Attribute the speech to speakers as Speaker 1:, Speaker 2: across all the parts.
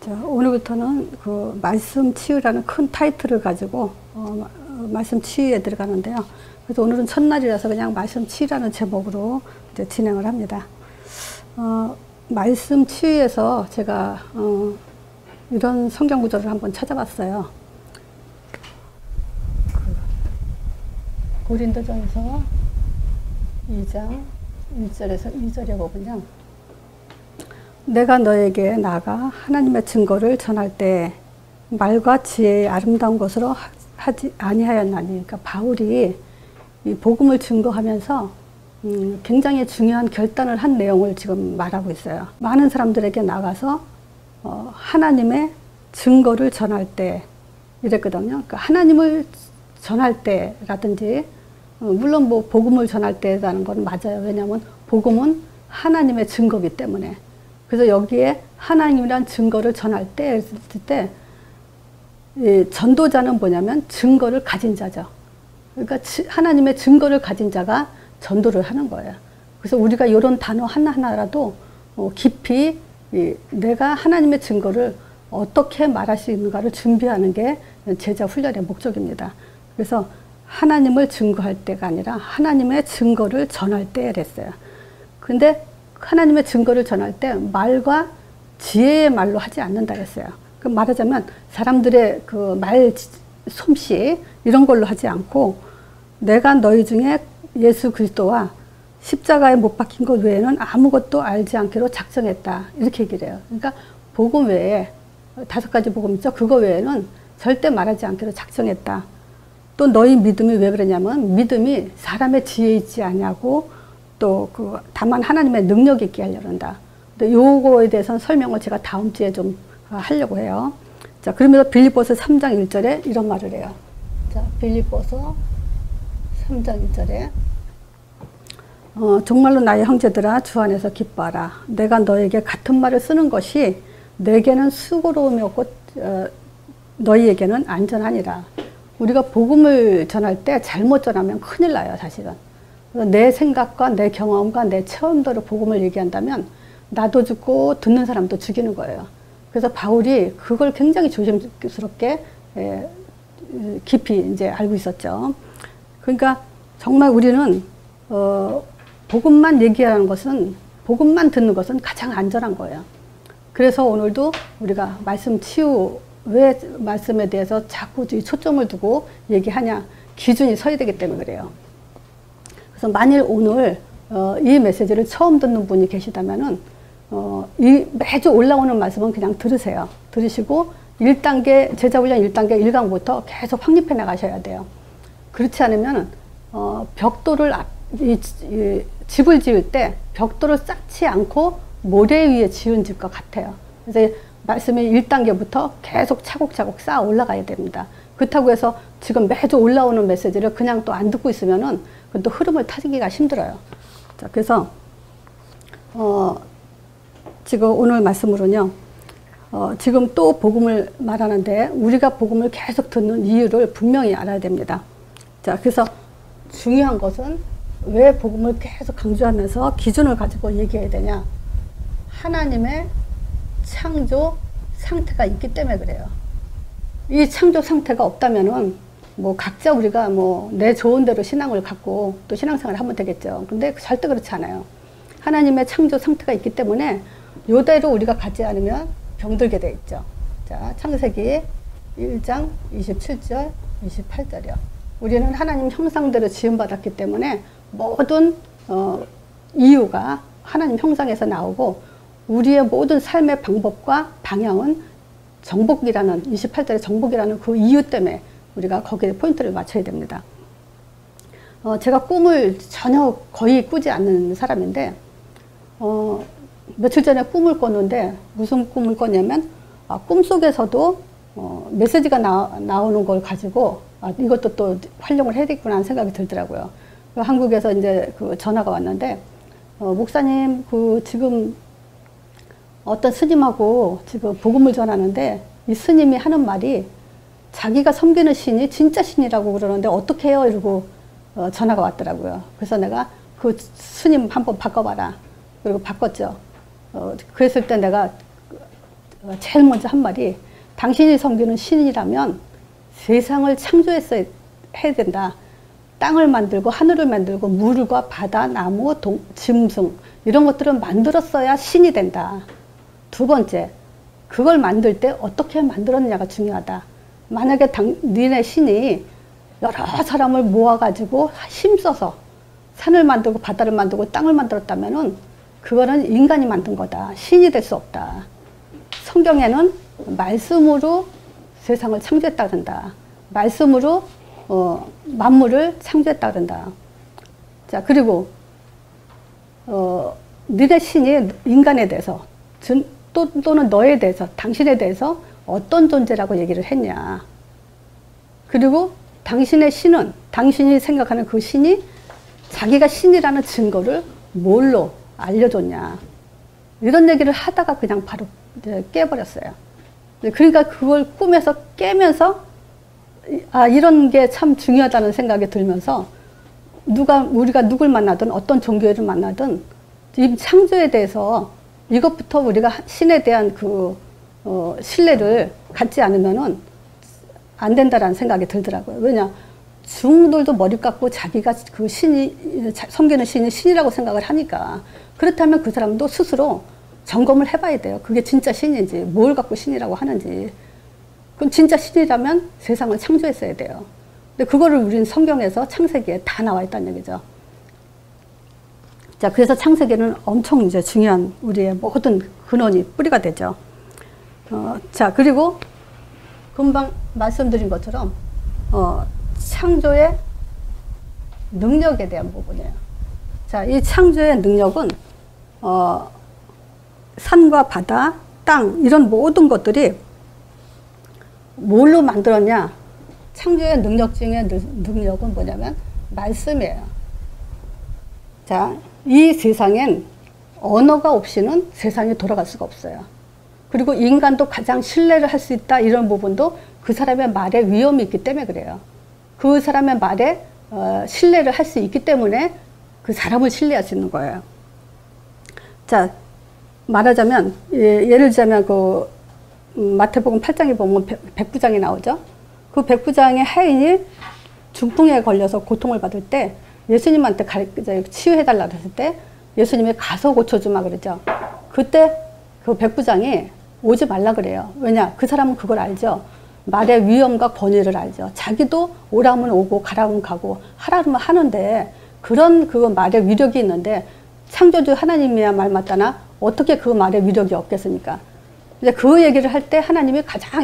Speaker 1: 자, 오늘부터는 그 말씀 치유라는 큰 타이틀을 가지고 말씀 치유에 들어가는데요. 그래서 오늘은 첫날이라서 그냥 말씀 치유라는 제목으로 이제 진행을 합니다. 말씀 치유에서 제가 이런 성경 구절을 한번 찾아봤어요. 고린도전서 2장 1절에서 2절에 보면요. 내가 너에게 나아가 하나님의 증거를 전할 때 말과 지혜의 아름다운 것으로 하지 아니하였나니. 그러니까 바울이 이 복음을 증거하면서 굉장히 중요한 결단을 한 내용을 지금 말하고 있어요. 많은 사람들에게 나가서 하나님의 증거를 전할 때 이랬거든요. 그러니까 하나님을 전할 때라든지 물론 뭐 복음을 전할 때라는 건 맞아요. 왜냐하면 복음은 하나님의 증거이기 때문에. 그래서 여기에 하나님이란 증거를 전할 때 했을 때 이 전도자는 뭐냐면 증거를 가진 자죠. 그러니까 하나님의 증거를 가진 자가 전도를 하는 거예요. 그래서 우리가 이런 단어 하나하나라도 깊이 내가 하나님의 증거를 어떻게 말할 수 있는가를 준비하는 게 제자 훈련의 목적입니다. 그래서 하나님을 증거할 때가 아니라 하나님의 증거를 전할 때 그랬어요. 근데 하나님의 증거를 전할 때 말과 지혜의 말로 하지 않는다 그랬어요. 그 말하자면 사람들의 그 말 솜씨 이런 걸로 하지 않고 내가 너희 중에 예수 그리스도와 십자가에 못 박힌 것 외에는 아무것도 알지 않기로 작정했다. 이렇게 얘기를 해요. 그러니까 복음 외에 5가지 복음 있죠. 그거 외에는 절대 말하지 않기로 작정했다. 또 너희 믿음이 왜 그러냐면 믿음이 사람의 지혜 있지 않냐고 또 그 다만 하나님의 능력 있게 하려고 한다. 근데 요거에 대해서는 설명을 제가 다음 주에 좀 하려고 해요. 자, 그러면서 빌립보서 3장 1절에 이런 말을 해요. 자, 빌립보서 3장 1절에 정말로 나의 형제들아 주 안에서 기뻐하라. 내가 너에게 같은 말을 쓰는 것이 내게는 수고로움이 없고 너희에게는 안전하니라. 우리가 복음을 전할 때 잘못 전하면 큰일 나요, 사실은. 그래서 내 생각과 내 경험과 내 체험대로 복음을 얘기한다면 나도 죽고 듣는 사람도 죽이는 거예요. 그래서 바울이 그걸 굉장히 조심스럽게 깊이 이제 알고 있었죠. 그러니까 정말 우리는 복음만 얘기하는 것은 복음만 듣는 것은 가장 안전한 거예요. 그래서 오늘도 우리가 말씀 치유 왜 말씀에 대해서 자꾸 초점을 두고 얘기하냐 기준이 서야 되기 때문에 그래요. 그래서 만일 오늘 이 메시지를 처음 듣는 분이 계시다면은 이 매주 올라오는 말씀은 그냥 들으세요. 들으시고 1단계 제자훈련 1단계 1강부터 계속 확립해 나가셔야 돼요. 그렇지 않으면 벽돌을 집을 지을 때 벽돌을 쌓지 않고 모래 위에 지은 집과 같아요. 그래서 말씀이 1단계부터 계속 차곡차곡 쌓아 올라가야 됩니다. 그렇다고 해서 지금 매주 올라오는 메시지를 그냥 또 안 듣고 있으면은 또 흐름을 타기가 힘들어요. 자, 그래서 지금 오늘 말씀으로는요. 지금 또 복음을 말하는데 우리가 복음을 계속 듣는 이유를 분명히 알아야 됩니다. 자, 그래서 중요한 것은 왜 복음을 계속 강조하면서 기준을 가지고 얘기해야 되냐. 하나님의 창조 상태가 있기 때문에 그래요. 이 창조 상태가 없다면은 뭐 각자 우리가 뭐 내 좋은 대로 신앙을 갖고 또 신앙생활을 하면 되겠죠. 근데 절대 그렇지 않아요. 하나님의 창조 상태가 있기 때문에 요대로 우리가 가지 않으면 병들게 돼 있죠. 자, 창세기 1장 27절 28절이요. 우리는 하나님 형상대로 지음받았기 때문에 모든 이유가 하나님 형상에서 나오고 우리의 모든 삶의 방법과 방향은 정복이라는 28절의 정복이라는 그 이유 때문에 우리가 거기에 포인트를 맞춰야 됩니다. 제가 꿈을 전혀 거의 꾸지 않는 사람인데 며칠 전에 꿈을 꿨는데 무슨 꿈을 꿨냐면 꿈속에서도 메시지가 나오는 걸 가지고 이것도 또 활용을 해야 되겠구나 하는 생각이 들더라고요. 한국에서 이제 그 전화가 왔는데 목사님 그 지금 어떤 스님하고 지금 복음을 전하는데 이 스님이 하는 말이 자기가 섬기는 신이 진짜 신이라고 그러는데 어떻게 해요? 이러고 전화가 왔더라고요. 그래서 내가 그 스님 한번 바꿔봐라. 그리고 바꿨죠. 그랬을 때 내가 제일 먼저 한 말이 당신이 섬기는 신이라면 세상을 창조했어야 해야 된다. 땅을 만들고 하늘을 만들고 물과 바다, 나무, 짐승 이런 것들을 만들었어야 신이 된다. 두 번째, 그걸 만들 때 어떻게 만들었느냐가 중요하다. 만약에 니네 신이 여러 사람을 모아가지고 힘써서 산을 만들고 바다를 만들고 땅을 만들었다면은 그거는 인간이 만든 거다. 신이 될 수 없다. 성경에는 말씀으로 세상을 창조했다 그런다. 말씀으로 만물을 창조했다 그런다. 자, 그리고 니네 신이 인간에 대해서 또는 너에 대해서 당신에 대해서 어떤 존재라고 얘기를 했냐. 그리고 당신의 신은 당신이 생각하는 그 신이 자기가 신이라는 증거를 뭘로 알려줬냐. 이런 얘기를 하다가 그냥 바로 깨버렸어요. 그러니까 그걸 꿈에서 깨면서 아, 이런 게 참 중요하다는 생각이 들면서 우리가 누굴 만나든 어떤 종교를 만나든 이 창조에 대해서 이것부터 우리가 신에 대한 신뢰를 갖지 않으면은 안 된다라는 생각이 들더라고요. 왜냐? 중들도 머리 깎고 자기가 그 섬기는 신이 신이라고 생각을 하니까 그렇다면 그 사람도 스스로 점검을 해봐야 돼요. 그게 진짜 신인지 뭘 갖고 신이라고 하는지. 그럼 진짜 신이라면 세상을 창조했어야 돼요. 근데 그거를 우리는 성경에서 창세기에 다 나와 있다는 얘기죠. 자, 그래서 창세기는 엄청 이제 중요한 우리의 모든 근원이 뿌리가 되죠. 자, 그리고 금방 말씀드린 것처럼 창조의 능력에 대한 부분이에요. 자, 이 창조의 능력은 산과 바다, 땅 이런 모든 것들이 뭘로 만들었냐? 창조의 능력 중에 능력은 뭐냐면 말씀이에요. 자, 이 세상엔 언어가 없이는 세상이 돌아갈 수가 없어요. 그리고 인간도 가장 신뢰를 할 수 있다 이런 부분도 그 사람의 말에 위험이 있기 때문에 그래요. 그 사람의 말에 신뢰를 할 수 있기 때문에 그 사람을 신뢰할 수 있는 거예요. 자, 말하자면 예를 들자면 마태복음 8장에 보면 백부장이 나오죠. 그 백부장의 하인이 중풍에 걸려서 고통을 받을 때 예수님한테 치유해달라고 했을 때 예수님이 가서 고쳐주마 그러죠. 그때 그 백부장이 오지 말라 그래요. 왜냐? 그 사람은 그걸 알죠. 말의 위험과 권위를 알죠. 자기도 오라면 오고 가라면 가고 하라면 하는데 그런 그 말의 위력이 있는데 창조주 하나님이야 말 맞다나 어떻게 그 말의 위력이 없겠습니까? 이제 그 얘기를 할 때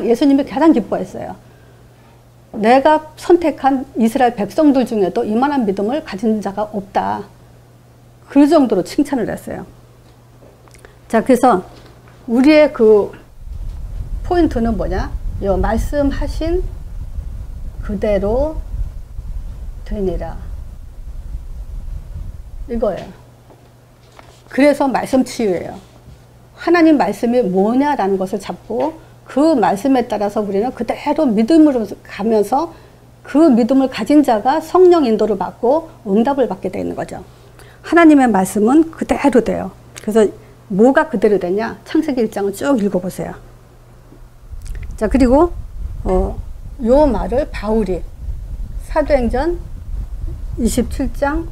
Speaker 1: 예수님이 가장 기뻐했어요. 내가 선택한 이스라엘 백성들 중에도 이만한 믿음을 가진 자가 없다. 그 정도로 칭찬을 했어요. 자, 그래서 우리의 그 포인트는 뭐냐? 요 말씀하신 그대로 되니라. 이거예요. 그래서 말씀 치유예요. 하나님 말씀이 뭐냐라는 것을 잡고 그 말씀에 따라서 우리는 그대로 믿음으로 가면서 그 믿음을 가진 자가 성령 인도를 받고 응답을 받게 되는 거죠. 하나님의 말씀은 그대로 돼요. 그래서 뭐가 그대로 되냐? 창세기 1장을 쭉 읽어보세요. 자, 그리고 요 말을 바울이 사도행전 27장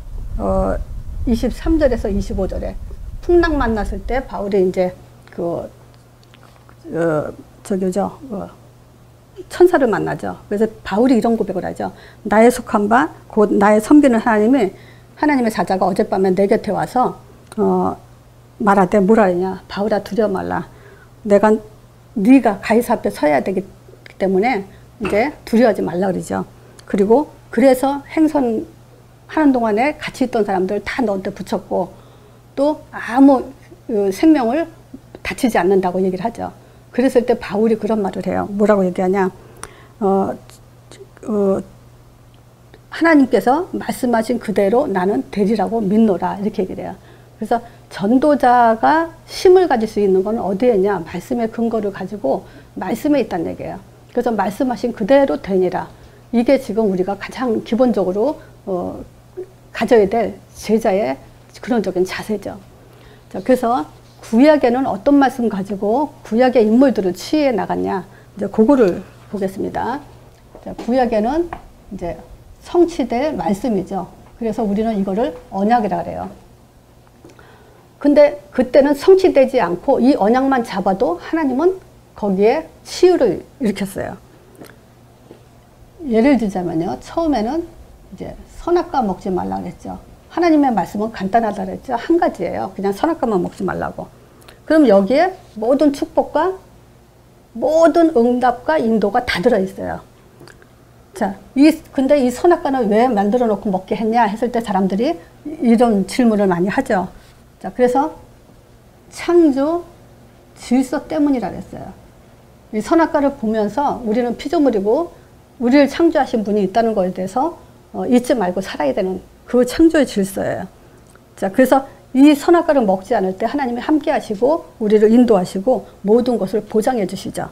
Speaker 1: 23절에서 25절에 풍랑 만났을 때 바울이 이제 천사를 만나죠. 그래서 바울이 이런 고백을 하죠. 나의 속한 바 곧 나의 섬기는 하나님의 사자가 어젯밤에 내 곁에 와서 말하되 뭐라 하냐? 바울아 두려워 말라. 네가 가이사 앞에 서야 되기 때문에 이제 두려워하지 말라 그러죠. 그리고 그래서 행선하는 동안에 같이 있던 사람들 다 너한테 붙였고 또 아무 생명을 다치지 않는다고 얘기를 하죠. 그랬을 때 바울이 그런 말을 해요. 뭐라고 얘기하냐? 하나님께서 말씀하신 그대로 나는 되리라고 믿노라 이렇게 얘기를 해요. 그래서 전도자가 힘을 가질 수 있는 건 어디에 있냐? 말씀의 근거를 가지고 말씀에 있다는 얘기예요. 그래서 말씀하신 그대로 되니라. 이게 지금 우리가 가장 기본적으로 가져야 될 제자의 근원적인 자세죠. 자, 그래서 구약에는 어떤 말씀 가지고 구약의 인물들을 치유해 나갔냐. 이제 그거를 보겠습니다. 자, 구약에는 이제 성취될 말씀이죠. 그래서 우리는 이거를 언약이라 그래요. 근데 그때는 성취되지 않고 이 언약만 잡아도 하나님은 거기에 치유를 일으켰어요. 예를 들자면요. 처음에는 이제 선악과 먹지 말라 그랬죠. 하나님의 말씀은 간단하다 그랬죠. 한 가지예요. 그냥 선악과만 먹지 말라고. 그럼 여기에 모든 축복과 모든 응답과 인도가 다 들어있어요. 자, 근데 이 선악과는 왜 만들어 놓고 먹게 했냐 했을 때 사람들이 이런 질문을 많이 하죠. 자, 그래서 창조 질서 때문이라 그랬어요. 이 선악과를 보면서 우리는 피조물이고 우리를 창조하신 분이 있다는 거에 대해서 잊지 말고 살아야 되는 그 창조의 질서예요. 자, 그래서 이 선악과를 먹지 않을 때 하나님이 함께 하시고 우리를 인도하시고 모든 것을 보장해 주시죠.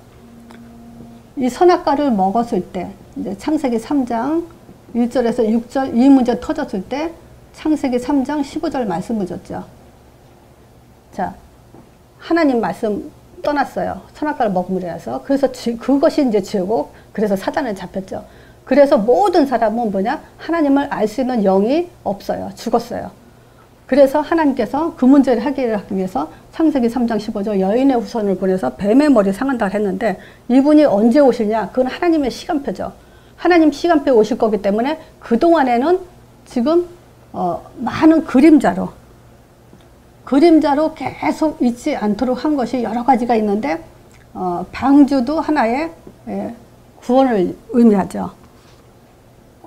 Speaker 1: 이 선악과를 먹었을 때 이제 창세기 3장 1절에서 6절 이 문제 터졌을 때 창세기 3장 15절 말씀을 줬죠. 자, 하나님 말씀 떠났어요. 선악과를 먹음으로 해서. 그래서 그것이 이제 죄고 그래서 사단에 잡혔죠. 그래서 모든 사람은 뭐냐? 하나님을 알 수 있는 영이 없어요. 죽었어요. 그래서 하나님께서 그 문제를 해결하기 위해서 창세기 3장 15절 여인의 후손을 보내서 뱀의 머리 상한다고 했는데 이분이 언제 오시냐? 그건 하나님의 시간표죠. 하나님 시간표에 오실 거기 때문에 그동안에는 지금 많은 그림자로 계속 잊지 않도록 한 것이 여러 가지가 있는데 방주도 하나의 구원을 의미하죠.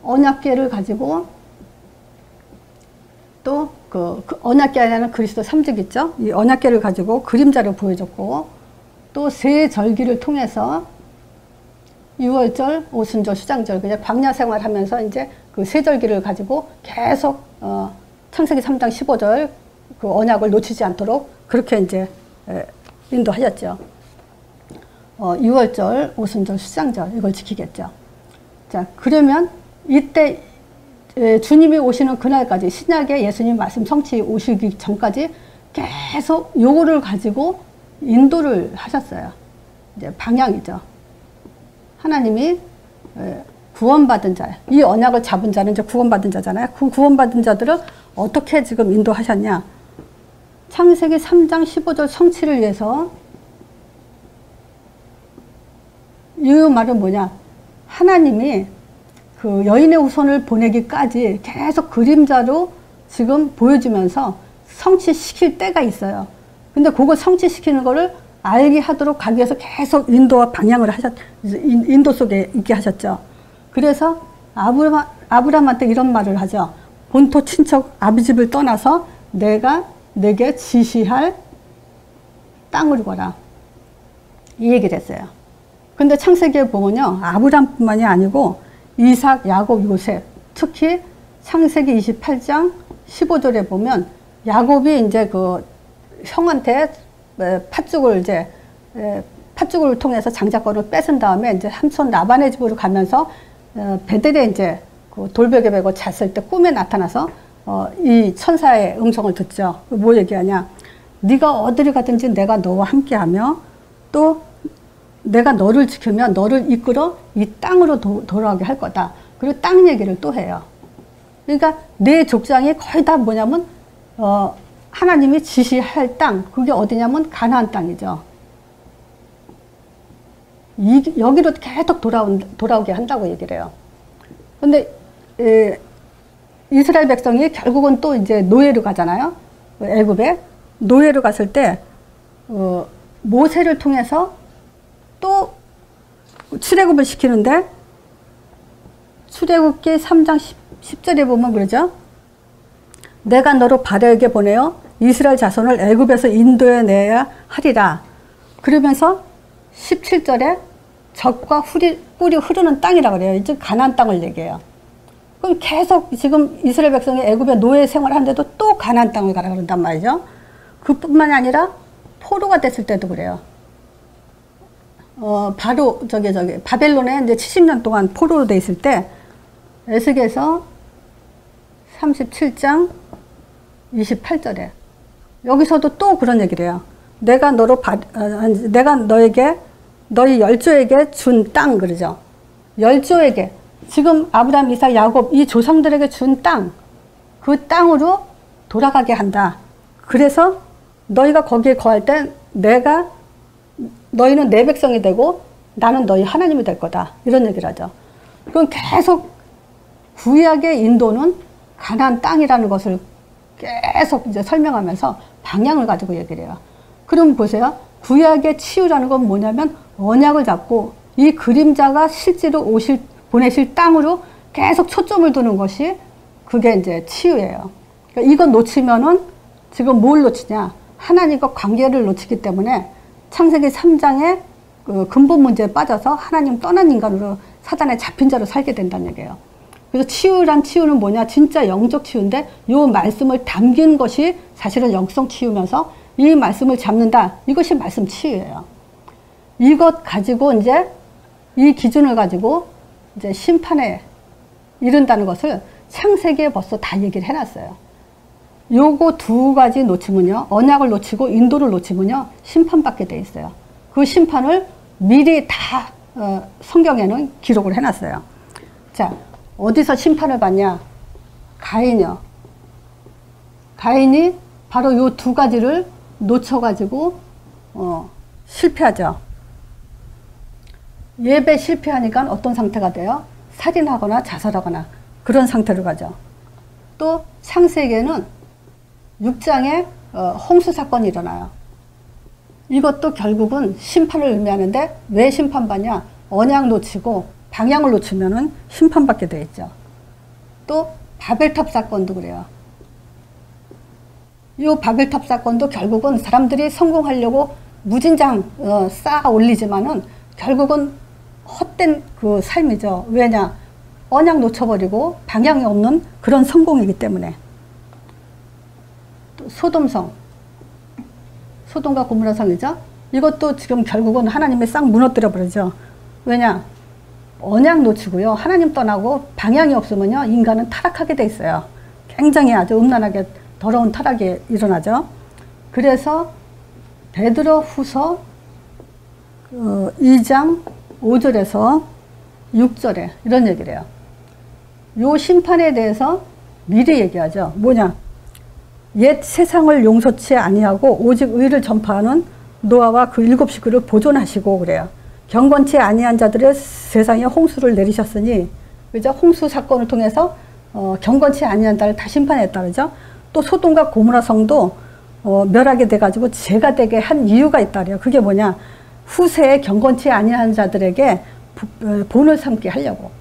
Speaker 1: 언약궤를 가지고 또 그 언약궤 안에는 그리스도 삼직 있죠. 이 언약궤를 가지고 그림자를 보여줬고 또 세 절기를 통해서 유월절, 오순절, 수장절 그냥 광야 생활하면서 이제 그 세 절기를 가지고 계속 창세기 3장 15절 그 언약을 놓치지 않도록 그렇게 이제 인도하셨죠. 유월절, 오순절, 수장절 이걸 지키겠죠. 자, 그러면 이때 주님이 오시는 그날까지 신약의 예수님 말씀 성취 오시기 전까지 계속 요거를 가지고 인도를 하셨어요. 이제 방향이죠. 하나님이 구원받은 자, 이 언약을 잡은 자는 이제 구원받은 자잖아요. 그 구원받은 자들을 어떻게 지금 인도하셨냐? 창세기 3장 15절 성취를 위해서 이 말은 뭐냐? 하나님이 그 여인의 후손을 보내기까지 계속 그림자로 지금 보여주면서 성취시킬 때가 있어요. 근데 그거 성취시키는 거를 알게 하도록 가기 위해서 계속 인도와 방향을 인도 속에 있게 하셨죠. 그래서 아브라함한테 이런 말을 하죠. 본토 친척 아비집을 떠나서 내가 내게 지시할 땅을 거라. 이 얘기를 했어요. 근데 창세기에 보면요. 아브라함뿐만이 아니고 이삭, 야곱, 요셉, 특히 창세기 28장 15절에 보면 야곱이 이제 그 형한테 팥죽을 통해서 장자권을 뺏은 다음에 이제 삼손 라반의 집으로 가면서 베델에 이제 그 돌벽에 베고 잤을 때 꿈에 나타나서 이 천사의 음성을 듣죠. 뭐 얘기하냐? 네가 어디를 가든지 내가 너와 함께하며 또 내가 너를 지키면 너를 이끌어 이 땅으로 돌아오게 할 거다. 그리고 땅 얘기를 또 해요. 그러니까 내 족장이 거의 다 뭐냐면 하나님이 지시할 땅, 그게 어디냐면 가나안 땅이죠. 여기로 계속 돌아오게 한다고 얘기를 해요. 근데 이스라엘 백성이 결국은 또 이제 노예로 가잖아요. 애굽에 노예로 갔을 때 모세를 통해서 또 출애굽을 시키는데 출애굽기 3장 10절에 보면 그러죠. 내가 너로 바로에게 보내어 이스라엘 자손을 애굽에서 인도해 내야 하리라. 그러면서 17절에 젖과 꿀이 흐르는 땅이라고 그래요. 이제 가나안 땅을 얘기해요. 그럼 계속 지금 이스라엘 백성이 애굽에 노예 생활하는데도 또 가나안 땅을 가라 그런단 말이죠. 그뿐만이 아니라 포로가 됐을 때도 그래요. 바로 바벨론에 이제 70년 동안 포로로 돼 있을 때 에스겔서 37장 28절에 여기서도 또 그런 얘기를 해요. 내가 내가 너에게 너희 열조에게 준 땅 그러죠. 열조에게 지금 아브라함, 이삭, 야곱 이 조상들에게 준 땅, 그 땅으로 돌아가게 한다. 그래서 너희가 거기에 거할 때 너희는 내 백성이 되고 나는 너희 하나님이 될 거다. 이런 얘기를 하죠. 그럼 계속 구약의 인도는 가나안 땅이라는 것을 계속 이제 설명하면서 방향을 가지고 얘기를 해요. 그럼 보세요. 구약의 치유라는 건 뭐냐면 언약을 잡고 이 그림자가 실제로 보내실 땅으로 계속 초점을 두는 것이 그게 이제 치유예요. 그러니까 이건 놓치면은 지금 뭘 놓치냐? 하나님과 관계를 놓치기 때문에 창세기 3장의 그 근본 문제에 빠져서 하나님 떠난 인간으로 사단에 잡힌 자로 살게 된다는 얘기예요. 그래서 치유는 뭐냐? 진짜 영적 치유인데 이 말씀을 담긴 것이 사실은 영성 치유면서 이 말씀을 잡는다. 이것이 말씀 치유예요. 이것 가지고 이제 이 기준을 가지고 이제 심판에 이른다는 것을 창세기에 벌써 다 얘기를 해놨어요. 요거 두 가지 놓치면요. 언약을 놓치고 인도를 놓치면요. 심판받게 돼 있어요. 그 심판을 미리 다 성경에는 기록을 해놨어요. 자, 어디서 심판을 받냐? 가인이요. 가인이 바로 요 두 가지를 놓쳐가지고 실패하죠. 예배 실패하니까 어떤 상태가 돼요? 살인하거나 자살하거나 그런 상태로 가죠. 또 창세기에는 6장에 홍수 사건이 일어나요. 이것도 결국은 심판을 의미하는데 왜 심판받냐? 언약 놓치고 방향을 놓치면은 심판받게 되어 있죠. 또 바벨탑 사건도 그래요. 이 바벨탑 사건도 결국은 사람들이 성공하려고 무진장 쌓아 올리지만은 결국은 헛된 그 삶이죠. 왜냐? 언약 놓쳐버리고 방향이 없는 그런 성공이기 때문에. 또 소돔과 고모라 성이죠. 이것도 지금 결국은 하나님이 싹 무너뜨려 버리죠. 왜냐? 언약 놓치고요. 하나님 떠나고 방향이 없으면요. 인간은 타락하게 돼 있어요. 굉장히 아주 음란하게 더러운 타락이 일어나죠. 그래서 베드로 후서 2장 5절에서 6절에 이런 얘기를 해요. 요 심판에 대해서 미리 얘기하죠. 뭐냐? 옛 세상을 용서치 아니하고 오직 의를 전파하는 노아와 그 7 식구를 보존하시고 그래요. 경건치 아니한 자들의 세상에 홍수를 내리셨으니, 그죠? 홍수 사건을 통해서 경건치 아니한 자를 다 심판했다 그러죠. 또 소돔과 고모라 성도 멸하게 돼가지고 죄가 되게 한 이유가 있다 그래요. 그게 뭐냐? 후세에 경건치 아니한 자들에게 본을 삼게 하려고.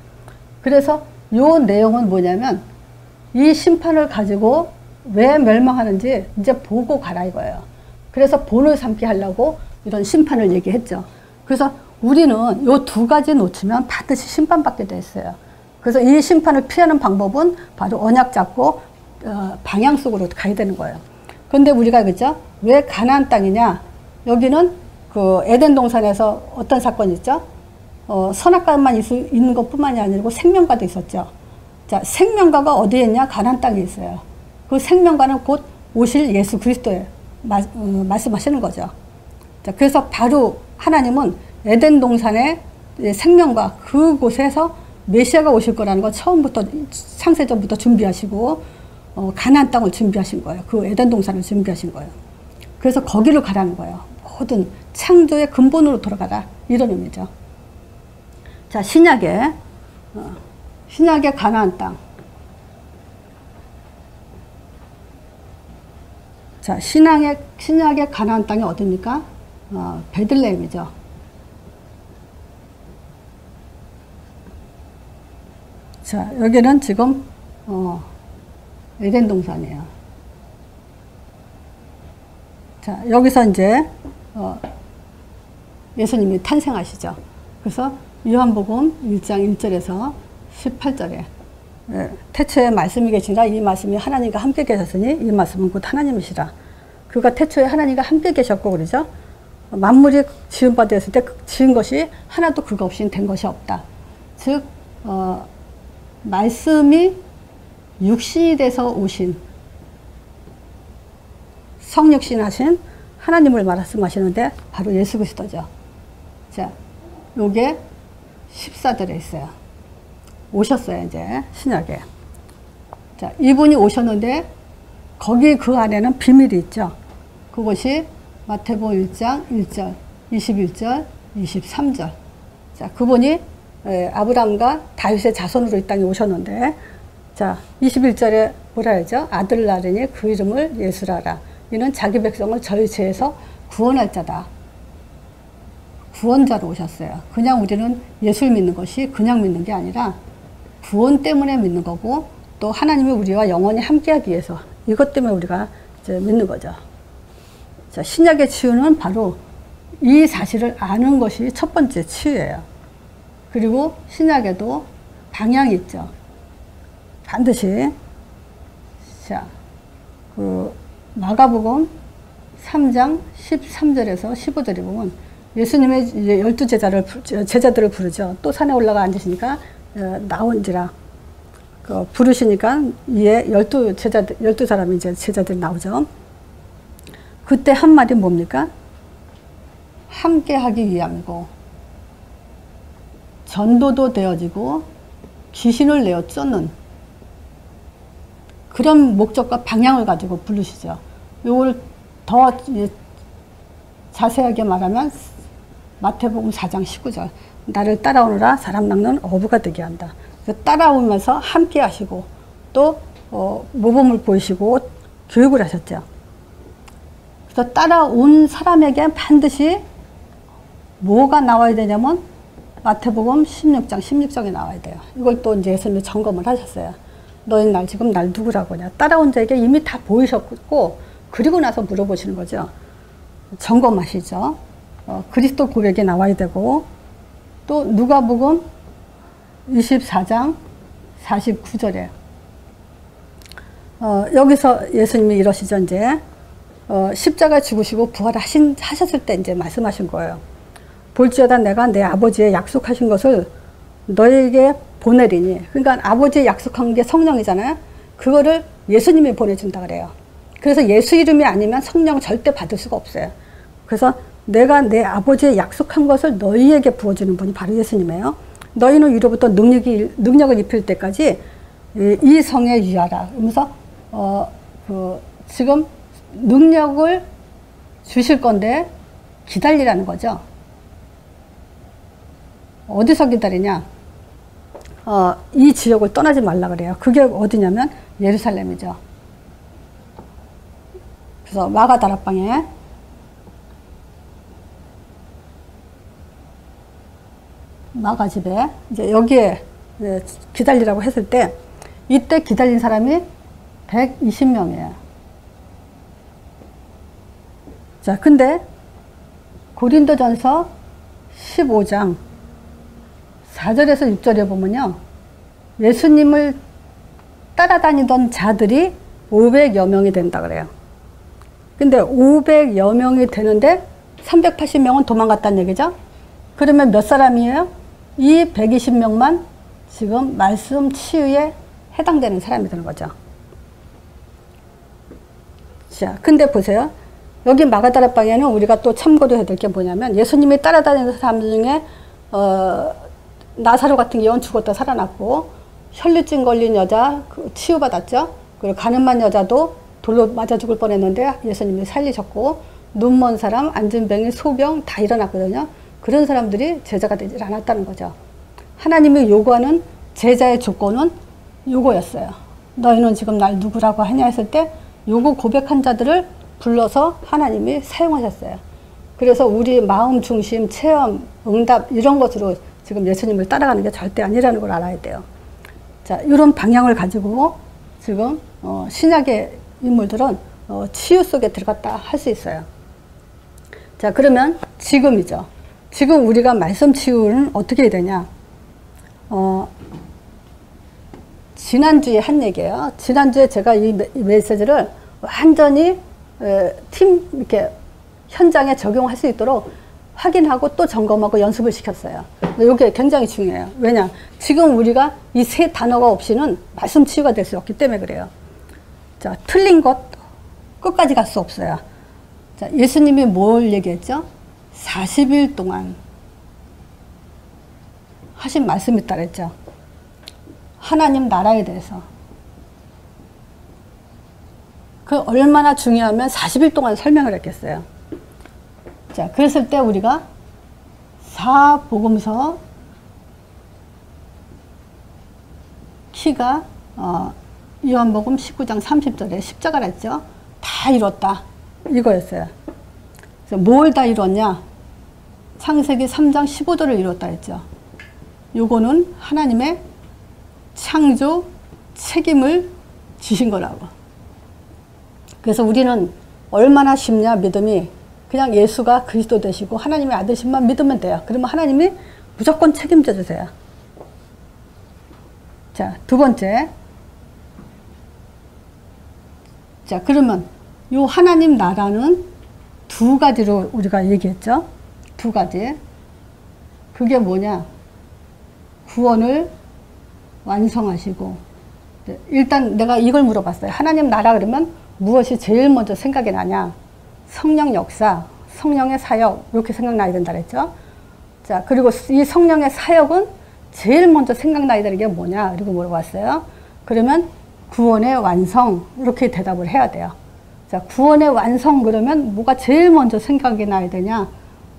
Speaker 1: 그래서 요 내용은 뭐냐면 이 심판을 가지고 왜 멸망하는지 이제 보고 가라 이거예요. 그래서 본을 삼게 하려고 이런 심판을 얘기했죠. 그래서 우리는 요 두 가지 놓치면 반드시 심판받게 돼 있어요. 그래서 이 심판을 피하는 방법은 바로 언약 잡고 방향 속으로 가야 되는 거예요. 그런데 우리가 그죠? 왜 가나안 땅이냐? 여기는 그 에덴 동산에서 어떤 사건이 있죠? 선악과만 있는 것뿐만이 아니고 생명과도 있었죠. 자, 생명과가 어디에 있냐? 가나안 땅에 있어요. 그 생명과는 곧 오실 예수 그리스도에 말씀하시는 거죠. 자, 그래서 바로 하나님은 에덴 동산의 생명과 그곳에서 메시아가 오실 거라는 거 처음부터 창세전부터 준비하시고 가나안 땅을 준비하신 거예요. 그 에덴 동산을 준비하신 거예요. 그래서 거기로 가라는 거예요. 모든 창조의 근본으로 돌아가라 이런 의미죠. 자, 신약의 가나안 땅. 자, 신약의 가나안 땅이 어디입니까? 베들레헴이죠. 자, 여기는 지금 에덴 동산이에요. 자, 여기서 이제 예수님이 탄생하시죠. 그래서 요한복음 1장 1절에서 18절에 태초에 말씀이 계시니라 이 말씀이 하나님과 함께 계셨으니 이 말씀은 곧 하나님이시라. 그가 태초에 하나님과 함께 계셨고 그러죠. 만물이 지은 바 되었을 때 지은 것이 하나도 그가 없이 된 것이 없다. 즉 말씀이 육신이 돼서 오신 성육신 하신 하나님을 말씀하시는데 바로 예수 그리스도죠. 자, 요게 14절에 있어요. 오셨어요, 이제 신약에. 자, 이분이 오셨는데 거기 그 안에는 비밀이 있죠. 그것이 마태복음 1장 1절, 21절, 23절. 자, 그분이 아브라함과 다윗의 자손으로 이 땅에 오셨는데, 자, 21절에 뭐라 하죠? 아들 낳으니 그 이름을 예수라라. 이는 자기 백성을 저희 죄에서 구원할 자다. 구원자로 오셨어요. 그냥 우리는 예수를 믿는 것이 그냥 믿는 게 아니라 구원 때문에 믿는 거고, 또 하나님이 우리와 영원히 함께하기 위해서 이것 때문에 우리가 이제 믿는 거죠. 자, 신약의 치유는 바로 이 사실을 아는 것이 첫 번째 치유예요. 그리고 신약에도 방향이 있죠. 반드시. 자, 그 마가복음 3장 13절에서 15절에 보면 예수님의 이제 12제자들을 부르죠. 또 산에 올라가 앉으시니까 나온지라 부르시니까 이에 12사람이 이제 제자들이 나오죠. 그때 한 말이 뭡니까? 함께 하기 위함이고, 전도도 되어지고, 귀신을 내어 쫓는 그런 목적과 방향을 가지고 부르시죠. 이걸 더 자세하게 말하면 마태복음 4장 19절. 나를 따라오느라 사람 낚는 어부가 되게 한다. 따라오면서 함께 하시고, 또 모범을 보이시고 교육을 하셨죠. 그래서 따라온 사람에게 반드시 뭐가 나와야 되냐면 마태복음 16장 16절에 나와야 돼요. 이걸 또 이제 예수님이 점검을 하셨어요. 너희는 날 지금 날 누구라고 하냐. 따라온 자에게 이미 다 보이셨고, 그리고 나서 물어보시는 거죠. 점검하시죠. 그리스도 고백이 나와야 되고, 또 누가복음 24장 49절에 여기서 예수님이 이러시죠. 이제 십자가 죽으시고 부활하셨을 때 이제 말씀하신 거예요. 볼지어다 내가 내 아버지의 약속하신 것을 너에게 보내리니. 그러니까 아버지의 약속한 게 성령이잖아요. 그거를 예수님이 보내준다 그래요. 그래서 예수 이름이 아니면 성령 절대 받을 수가 없어요. 그래서 내가 내 아버지의 약속한 것을 너희에게 부어주는 분이 바로 예수님이에요. 너희는 위로부터 능력을 입힐 때까지 이 성에 유하라. 그러면서 지금 능력을 주실 건데 기다리라는 거죠. 어디서 기다리냐? 이 지역을 떠나지 말라 그래요. 그게 어디냐면 예루살렘이죠. 그래서 마가다락방에 마가집에 이제 여기에 기다리라고 했을 때 이때 기다린 사람이 120명이에요. 자, 근데 고린도전서 15장 4절에서 6절에 보면요, 예수님을 따라다니던 자들이 500여 명이 된다 그래요. 근데 500여 명이 되는데 380명은 도망갔다는 얘기죠. 그러면 몇 사람이에요? 이 120명만 지금 말씀 치유에 해당되는 사람이 되는 거죠. 자, 근데 보세요. 여기 마가다락방에는 우리가 또 참고로 해야 될 게 뭐냐면, 예수님이 따라다니는 사람 중에 나사로 같은 경우는 죽었다 살아났고, 혈루증 걸린 여자 치유받았죠. 그리고 가늠한 여자도 돌로 맞아 죽을 뻔했는데 예수님이 살리셨고, 눈먼 사람, 안진병이, 소병 다 일어났거든요. 그런 사람들이 제자가 되지 않았다는 거죠. 하나님이 요구하는 제자의 조건은 요거였어요. 너희는 지금 날 누구라고 하냐 했을 때 요거 고백한 자들을 불러서 하나님이 사용하셨어요. 그래서 우리 마음 중심, 체험, 응답 이런 것으로 지금 예수님을 따라가는 게 절대 아니라는 걸 알아야 돼요. 자, 이런 방향을 가지고 지금 신약의 인물들은 치유 속에 들어갔다 할 수 있어요. 자, 그러면 지금이죠. 지금 우리가 말씀 치유는 어떻게 해야 되냐? 지난주에 한 얘기예요. 지난주에 제가 이 메시지를 완전히 팀 이렇게 현장에 적용할 수 있도록 확인하고 또 점검하고 연습을 시켰어요. 이게 굉장히 중요해요. 왜냐? 지금 우리가 이 세 단어가 없이는 말씀 치유가 될 수 없기 때문에 그래요. 자, 틀린 것, 끝까지 갈 수 없어요. 자, 예수님이 뭘 얘기했죠? 40일 동안 하신 말씀이 있다 그랬죠. 하나님 나라에 대해서. 그 얼마나 중요하면 40일 동안 설명을 했겠어요. 자, 그랬을 때 우리가 사복음서 키가 요한복음 19장 30절에 십자가라 했죠. 다 이뤘다. 이거였어요. 그래서 뭘 다 이뤘냐? 창세기 3장 15절을 이뤘다 했죠. 요거는 하나님의 창조 책임을 지신 거라고. 그래서 우리는 얼마나 쉽냐, 믿음이. 그냥 예수가 그리스도 되시고 하나님의 아들심만 믿으면 돼요. 그러면 하나님이 무조건 책임져 주세요. 자, 두 번째. 자, 그러면 요 하나님 나라는 두 가지로 우리가 얘기했죠. 두 가지. 그게 뭐냐? 구원을 완성하시고. 일단 내가 이걸 물어봤어요. 하나님 나라 그러면 무엇이 제일 먼저 생각이 나냐? 성령 역사, 성령의 사역, 이렇게 생각나야 된다 그랬죠. 자, 그리고 이 성령의 사역은 제일 먼저 생각나야 되는 게 뭐냐? 그리고 물어봤어요. 그러면 구원의 완성, 이렇게 대답을 해야 돼요. 자, 구원의 완성 그러면 뭐가 제일 먼저 생각이 나야 되냐?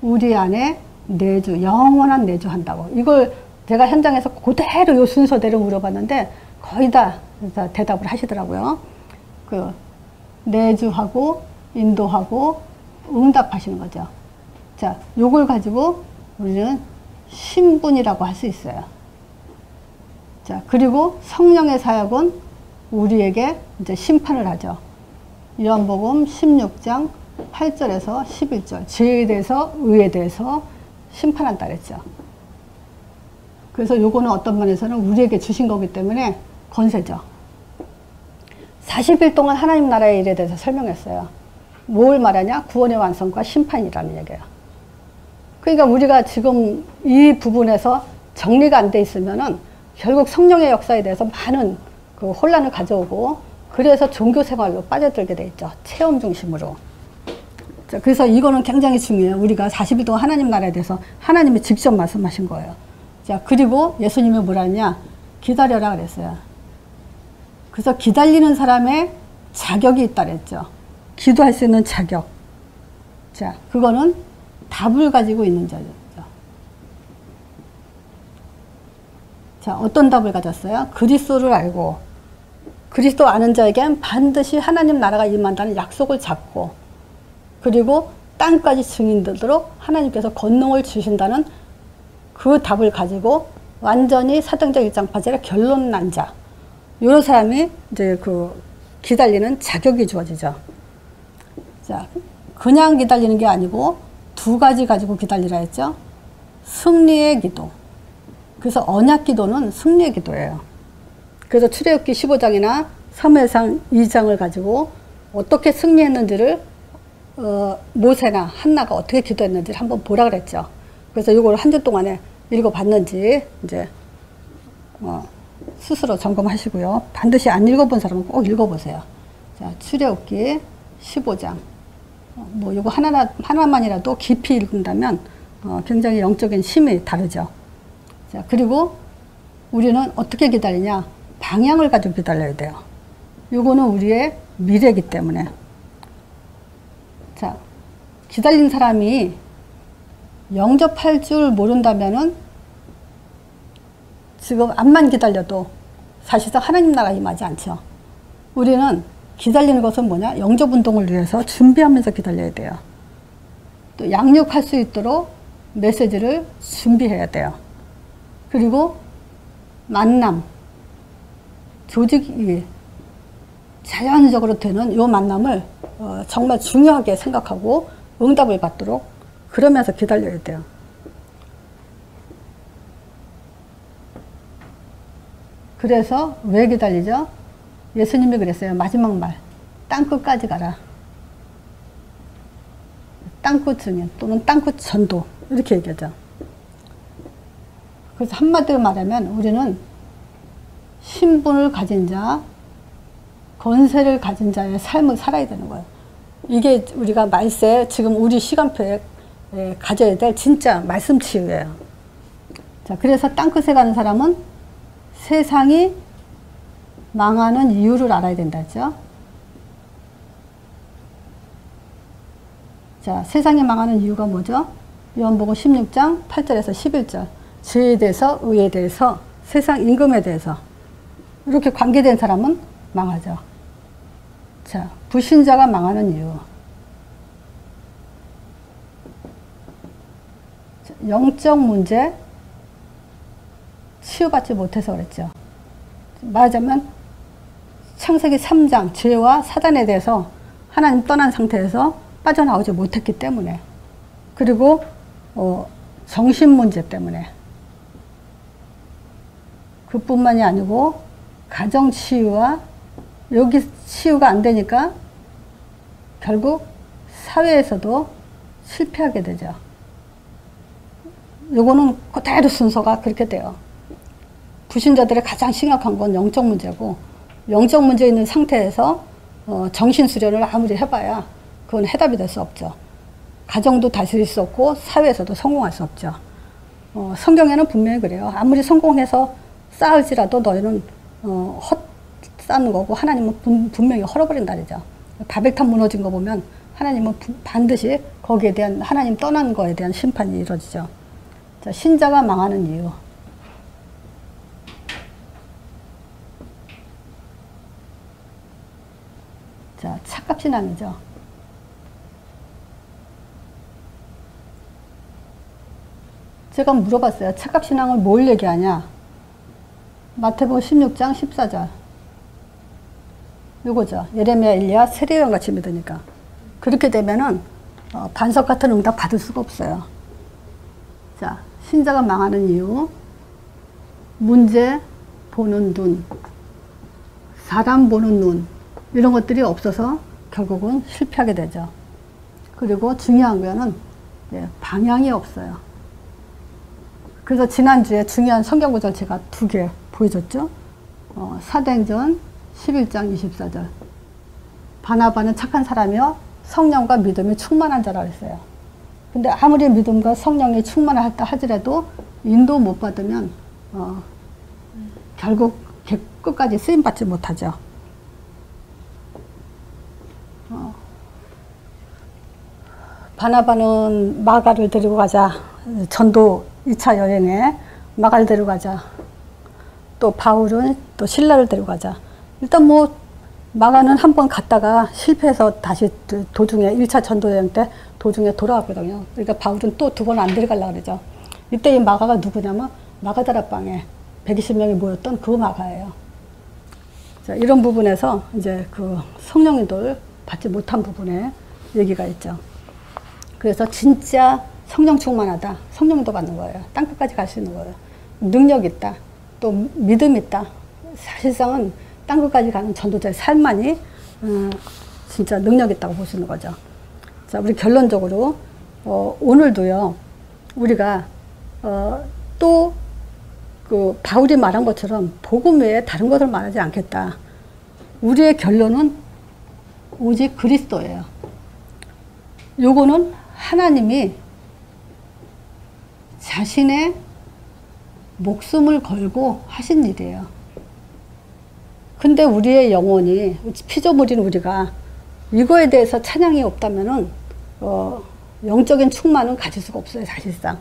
Speaker 1: 우리 안에 내주, 영원한 내주 한다고. 이걸 제가 현장에서 그대로 요 순서대로 물어봤는데 거의 다 대답을 하시더라고요. 그 내주하고 인도하고 응답하시는 거죠. 자, 요걸 가지고 우리는 신분이라고 할 수 있어요. 자, 그리고 성령의 사역은 우리에게 이제 심판을 하죠. 요한복음 16장 8절에서 11절. 죄에 대해서, 의에 대해서 심판한다 그랬죠. 그래서 요거는 어떤 면에서는 우리에게 주신 거기 때문에 권세죠. 40일 동안 하나님 나라의 일에 대해서 설명했어요. 뭘 말하냐? 구원의 완성과 심판이라는 얘기예요. 그러니까 우리가 지금 이 부분에서 정리가 안 돼 있으면은 결국 성령의 역사에 대해서 많은 그 혼란을 가져오고 그래서 종교 생활로 빠져들게 돼 있죠. 체험 중심으로. 자, 그래서 이거는 굉장히 중요해요. 우리가 40일 동안 하나님 나라에 대해서 하나님이 직접 말씀하신 거예요. 자, 그리고 예수님이 뭐라 했냐? 기다려라 그랬어요. 그래서 기다리는 사람의 자격이 있다 그랬죠. 기도할 수 있는 자격. 자, 그거는 답을 가지고 있는 자죠. 자, 어떤 답을 가졌어요? 그리스도를 알고, 그리스도 아는 자에겐 반드시 하나님 나라가 임한다는 약속을 잡고, 그리고 땅까지 증인되도록 하나님께서 권능을 주신다는 그 답을 가지고 완전히 사도행전 1장 8절에 결론 난 자. 이런 사람이 이제 그 기다리는 자격이 주어지죠. 자, 그냥 기다리는 게 아니고 두 가지 가지고 기다리라 했죠. 승리의 기도. 그래서 언약 기도는 승리의 기도예요. 그래서 출애굽기 15장이나 사무엘상 2장을 가지고 어떻게 승리했는지를 모세나 한나가 어떻게 기도했는지를 한번 보라 그랬죠. 그래서 이걸 한 주 동안에 읽어봤는지 이제 스스로 점검하시고요. 반드시 안 읽어본 사람은 꼭 읽어보세요. 자, 출애굽기 15장. 뭐 이거 하나만이라도 깊이 읽는다면 굉장히 영적인 힘이 다르죠. 자, 그리고 우리는 어떻게 기다리냐? 방향을 가지고 기다려야 돼요. 이거는 우리의 미래이기 때문에. 자, 기다린 사람이 영접할 줄 모른다면은 지금 암만 기다려도 사실상 하나님 나라 임하지 않죠. 우리는 기다리는 것은 뭐냐? 영접 운동을 위해서 준비하면서 기다려야 돼요. 또 양육할 수 있도록 메시지를 준비해야 돼요. 그리고 만남, 조직이 자연적으로 되는 이 만남을 정말 중요하게 생각하고 응답을 받도록 그러면서 기다려야 돼요. 그래서 왜 기다리죠? 예수님이 그랬어요. 마지막 말. 땅끝까지 가라. 땅끝 증인 또는 땅끝 전도. 이렇게 얘기하죠. 그래서 한마디로 말하면 우리는 신분을 가진 자, 권세를 가진 자의 삶을 살아야 되는 거예요. 이게 우리가 말세 지금 우리 시간표에 가져야 될 진짜 말씀 치유예요. 자, 그래서 땅끝에 가는 사람은 세상이 망하는 이유를 알아야 된다 했죠. 자, 세상이 망하는 이유가 뭐죠? 요한복음 16장 8절에서 11절. 죄에 대해서, 의에 대해서, 세상 임금에 대해서 이렇게 관계된 사람은 망하죠. 자, 불신자가 망하는 이유. 영적 문제 치유받지 못해서 그랬죠. 말하자면 창세기 3장 죄와 사단에 대해서 하나님 떠난 상태에서 빠져나오지 못했기 때문에, 그리고 정신 문제 때문에, 그뿐만이 아니고 가정 치유와 여기 치유가 안 되니까 결국 사회에서도 실패하게 되죠. 요거는 그대로 순서가 그렇게 돼요. 불신자들의 가장 심각한 건 영적 문제고, 영적 문제 있는 상태에서 정신 수련을 아무리 해봐야 그건 해답이 될 수 없죠. 가정도 다스릴 수 없고 사회에서도 성공할 수 없죠. 성경에는 분명히 그래요. 아무리 성공해서 쌓을지라도 너희는 쌓는 거고 하나님은 분명히 헐어버린다 그러죠. 바벨탑 무너진 거 보면 하나님은 반드시 거기에 대한 하나님 떠난 거에 대한 심판이 이루어지죠. 자, 신자가 망하는 이유. 자, 착각신앙이죠. 제가 물어봤어요. 착각신앙을 뭘 얘기하냐? 마태복음 16장 14절. 요거죠. 예레미야, 엘리야, 세례요한 같이 믿으니까. 그렇게 되면은 반석 같은 응답 받을 수가 없어요. 자, 신자가 망하는 이유. 문제 보는 눈, 사람 보는 눈, 이런 것들이 없어서 결국은 실패하게 되죠. 그리고 중요한 거는 방향이 없어요. 그래서 지난주에 중요한 성경 구절 제가 2개 보여줬죠. 사도행전 11장 24절. 바나바는 착한 사람이요 성령과 믿음이 충만한 자라 그랬어요. 근데 아무리 믿음과 성령이 충만하다 하더라도 인도 못 받으면 결국 끝까지 쓰임받지 못하죠. 바나바는 마가를 데리고 가자. 전도 2차 여행에 마가를 데리고 가자. 또 바울은 또 실라를 데리고 가자. 일단 뭐 마가는 한번 갔다가 실패해서 다시 도중에 1차 전도 여행 때 도중에 돌아왔거든요. 그러니까 바울은 또 2번 안 데려가려고 그러죠. 이때 이 마가가 누구냐면 마가다락방에 120명이 모였던 그 마가예요. 자, 이런 부분에서 이제 그 성령인도를 받지 못한 부분에 얘기가 있죠. 그래서 진짜 성령 충만하다. 성령도 받는 거예요. 땅끝까지 갈 수 있는 거예요. 능력 있다. 또 믿음 있다. 사실상은 땅끝까지 가는 전도자의 삶만이 진짜 능력 있다고 볼 수 있는 거죠. 자, 우리 결론적으로 오늘도요. 우리가 또 그 바울이 말한 것처럼 복음 외에 다른 것을 말하지 않겠다. 우리의 결론은 오직 그리스도예요. 요거는 하나님이 자신의 목숨을 걸고 하신 일이에요. 근데 우리의 영혼이, 피조물인 우리가 이거에 대해서 찬양이 없다면은 영적인 충만은 가질 수가 없어요, 사실상.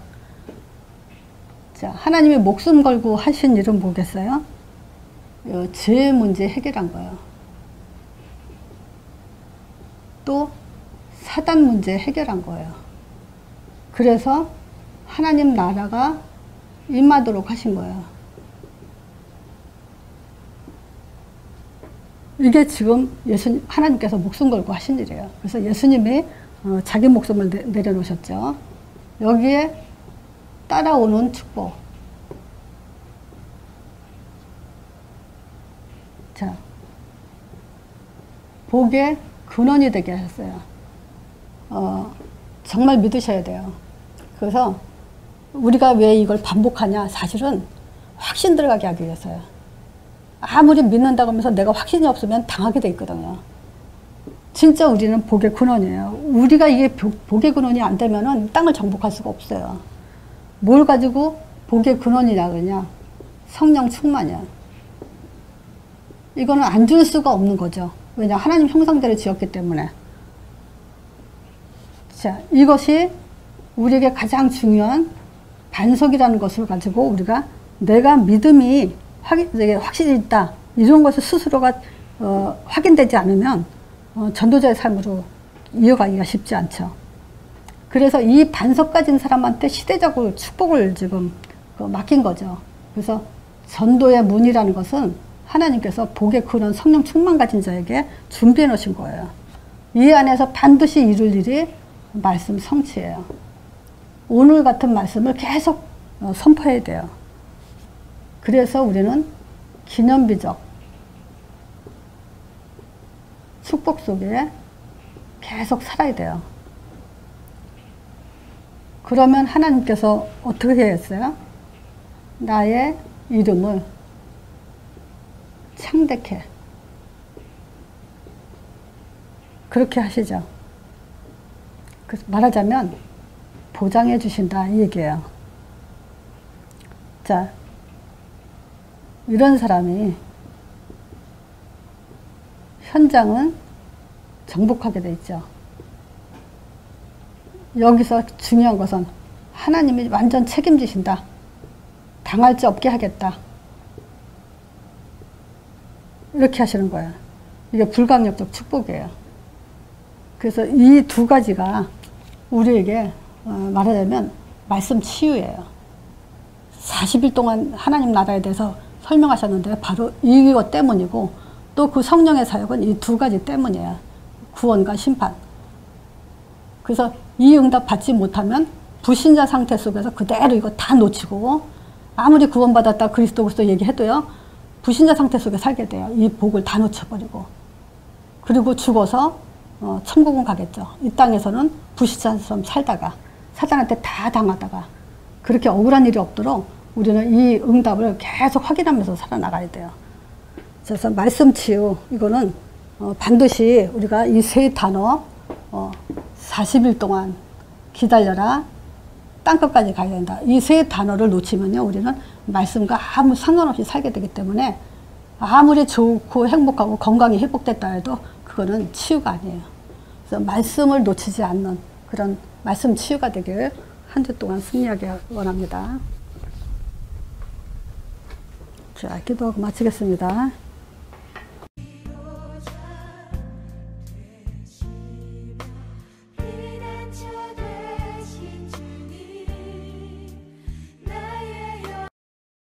Speaker 1: 자, 하나님이 목숨 걸고 하신 일은 뭐겠어요? 죄 문제 해결한 거예요. 또 사단 문제 해결한 거예요. 그래서 하나님 나라가 임하도록 하신 거예요. 이게 지금 하나님께서 목숨 걸고 하신 일이에요. 그래서 예수님이 자기 목숨을 내려놓으셨죠. 여기에 따라오는 축복. 자, 복의 근원이 되게 하셨어요. 정말 믿으셔야 돼요. 그래서 우리가 왜 이걸 반복하냐? 사실은 확신 들어가게 하기 위해서요. 아무리 믿는다고 하면서 내가 확신이 없으면 당하게 돼 있거든요. 진짜 우리는 복의 근원이에요. 우리가 이게 복의 근원이 안 되면은 땅을 정복할 수가 없어요. 뭘 가지고 복의 근원이라 그러냐? 성령 충만이야. 이거는 안 줄 수가 없는 거죠. 왜냐? 하나님 형상대로 지었기 때문에. 자, 이것이 우리에게 가장 중요한 반석이라는 것을 가지고 우리가 내가 믿음이 확실히 있다. 이런 것을 스스로가 확인되지 않으면 전도자의 삶으로 이어가기가 쉽지 않죠. 그래서 이 반석 가진 사람한테 시대적으로 축복을 지금 맡긴 거죠. 그래서 전도의 문이라는 것은 하나님께서 복의 근원 성령 충만 가진 자에게 준비해 놓으신 거예요. 이 안에서 반드시 이룰 일이 말씀 성취예요. 오늘 같은 말씀을 계속 선포해야 돼요. 그래서 우리는 기념비적 축복 속에 계속 살아야 돼요. 그러면 하나님께서 어떻게 했어요? 나의 이름을 창대케 그렇게 하시죠. 말하자면 보장해 주신다 이 얘기예요. 자, 이런 사람이 현장은 정복하게 돼 있죠. 여기서 중요한 것은 하나님이 완전 책임지신다. 당할 수 없게 하겠다. 이렇게 하시는 거예요. 이게 불강력적 축복이에요. 그래서 이 두 가지가 우리에게 말하자면 말씀 치유예요. 40일 동안 하나님 나라에 대해서 설명하셨는데 바로 이것 때문이고 또 그 성령의 사역은 이 두 가지 때문이에요. 구원과 심판. 그래서 이 응답 받지 못하면 불신자 상태 속에서 그대로 이거 다 놓치고 아무리 구원받았다 그리스도 얘기해도요. 불신자 상태 속에 살게 돼요. 이 복을 다 놓쳐버리고. 그리고 죽어서 천국은 가겠죠. 이 땅에서는 불신자처럼 살다가 사단한테 다 당하다가 그렇게 억울한 일이 없도록 우리는 이 응답을 계속 확인하면서 살아나가야 돼요. 그래서 말씀 치유 이거는 반드시 우리가 이 세 단어 40일 동안 기다려라 땅끝까지 가야 된다. 이 세 단어를 놓치면요 우리는 말씀과 아무 상관없이 살게 되기 때문에 아무리 좋고 행복하고 건강이 회복됐다 해도 그거는 치유가 아니에요. 그래서 말씀을 놓치지 않는 그런 말씀 치유가 되길 한 주 동안 승리하기 원합니다. 자, 기도하고 마치겠습니다.